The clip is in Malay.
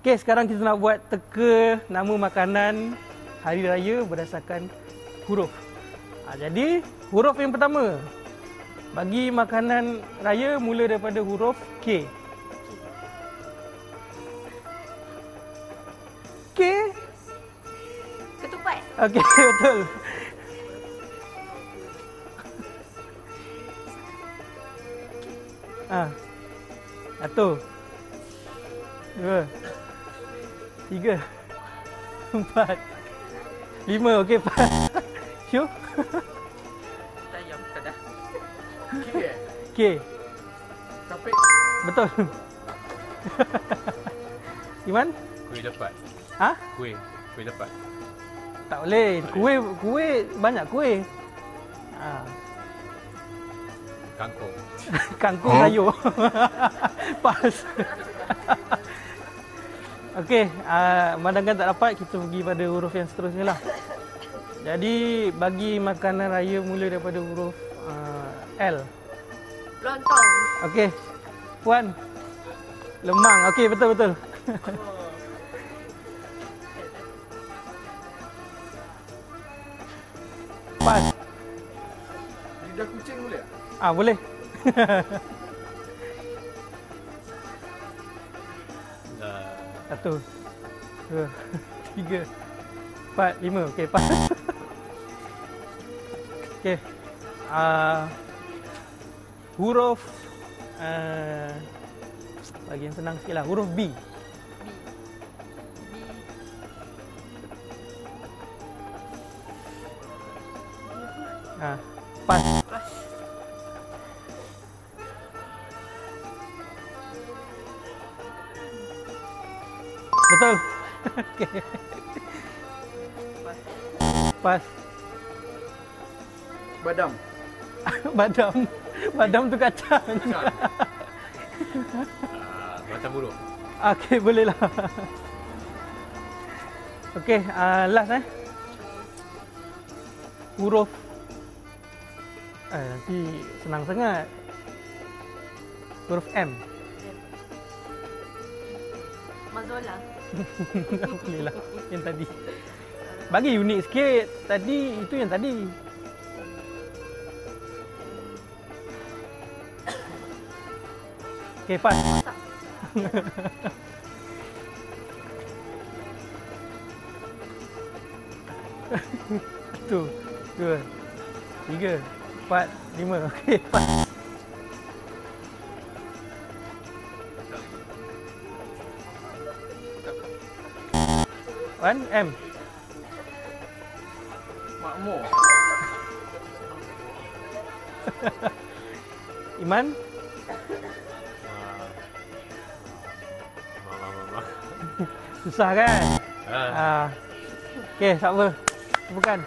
Okey, sekarang kita nak buat teka nama makanan hari raya berdasarkan huruf. Jadi, huruf yang pertama. Bagi makanan raya mula daripada huruf K. K. Ketupat. Okey, betul. Satu. Dua. Tiga. Empat. Lima. Okey, pas. Syuk. Ayam tak dah. K. Kapit. Betul. Iman? Kuih dapat. Ha? Kuih dapat. Tak boleh. Kuih banyak kuih. Kangkung. Kangkung sayur. Pas. Okey, memandangkan tak dapat, kita pergi pada huruf yang seterusnya lah. Jadi, bagi makanan raya mula daripada huruf L. Lontong. Okey. Puan. Lemang. Okey, betul-betul. Pas. Lidah kucing boleh tak? Boleh. Satu. Dua. Tiga. Empat. Lima. Okey, pas. Okey. Huruf bagi yang senang sikitlah, huruf B. Pas. Betul. Okey. Pas. Badam. Badam tu kacang. Batang buruk. Okey, boleh lah. Okey, last huruf nanti senang sangat. Huruf M. Mazola. Boleh lah, yang tadi. Bagi unik sikit. Tadi, itu yang tadi. Okey, pas. Satu, dua, tiga, empat, lima. Okey, pas. One, M. Makmur. Iman. Susah kan? Okey, tak apa. Bukan.